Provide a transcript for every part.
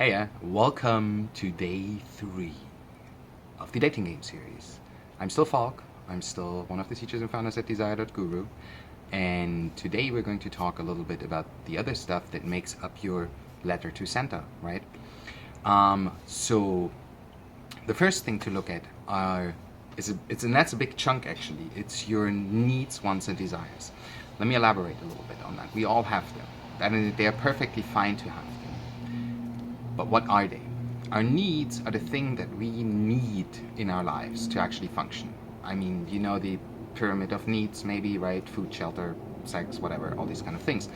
Hey, welcome to day 3 of the dating game series. I'm still Falk. I'm still one of the teachers and founders at Desire.guru. And today we're going to talk a little bit about the other stuff that makes up your letter to Santa, right? So the first thing to look at that's a big chunk actually. It's your needs, wants, and desires. Let me elaborate a little bit on that. We all have them. They are perfectly fine to have them. But what are they? Our needs are the thing that we need in our lives to actually function. I mean, you know the pyramid of needs maybe, right? Food, shelter, sex, whatever, all these kind of things.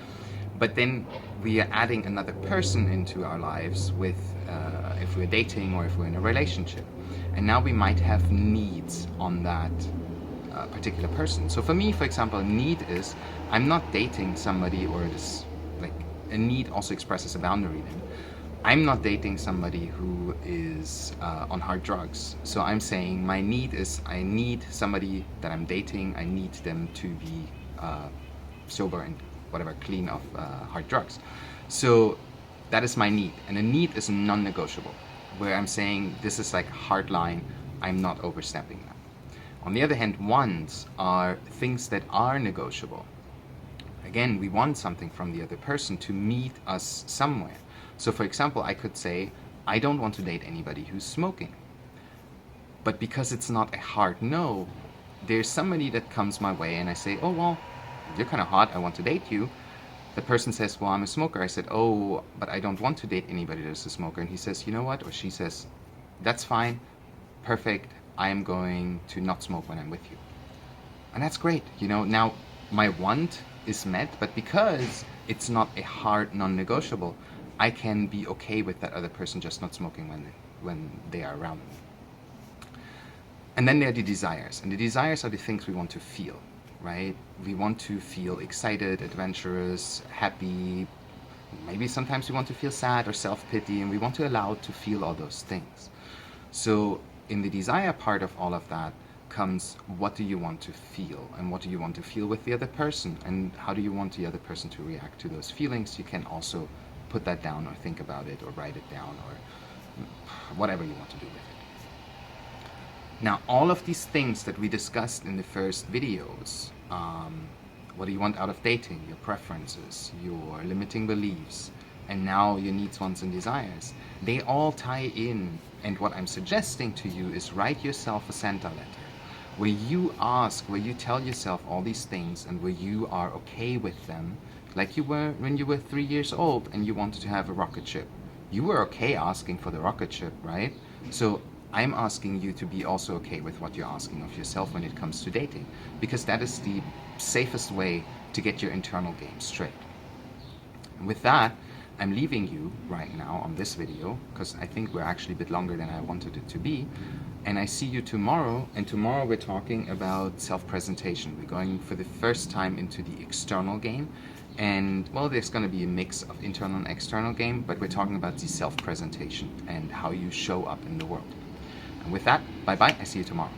But then we are adding another person into our lives with, if we're dating or if we're in a relationship. And now we might have needs on that particular person. So for me, for example, a need is, I'm not dating somebody, or this, like, a need also expresses a boundary then. I'm not dating somebody who is on hard drugs. So I'm saying my need is, I need somebody that I'm dating, I need them to be sober and whatever, clean of hard drugs. So that is my need. And a need is non-negotiable, where I'm saying this is like hard line, I'm not overstepping that. On the other hand, wants are things that are negotiable. Again, we want something from the other person to meet us somewhere. So for example, I could say, I don't want to date anybody who's smoking. But because it's not a hard no, there's somebody that comes my way and I say, oh, well, you're kind of hot, I want to date you. The person says, well, I'm a smoker. I said, oh, but I don't want to date anybody that's a smoker. And he says, you know what? Or she says, that's fine, perfect, I am going to not smoke when I'm with you. And that's great. You know, now my want is met, but because it's not a hard non-negotiable, I can be okay with that other person just not smoking when they are around me. And then there are the desires. And the desires are the things we want to feel, right? We want to feel excited, adventurous, happy. Maybe sometimes we want to feel sad or self-pity, and we want to allow to feel all those things. So in the desire part of all of that comes, what do you want to feel? And what do you want to feel with the other person? And how do you want the other person to react to those feelings? You can also put that down or think about it or write it down or whatever you want to do with it. Now, all of these things that we discussed in the first videos, what do you want out of dating, your preferences, your limiting beliefs, and now your needs, wants, and desires, they all tie in. And what I'm suggesting to you is write yourself a Santa letter where you ask, where you tell yourself all these things and where you are okay with them, like you were when you were 3 years old and you wanted to have a rocket ship. You were okay asking for the rocket ship, right? So I'm asking you to be also okay with what you're asking of yourself when it comes to dating, because that is the safest way to get your internal game straight. And with that, I'm leaving you right now on this video, because I think we're actually a bit longer than I wanted it to be. And I see you tomorrow, and tomorrow we're talking about self-presentation. We're going for the first time into the external game. And, well, there's going to be a mix of internal and external game, but we're talking about the self-presentation and how you show up in the world. And with that, bye-bye, I see you tomorrow.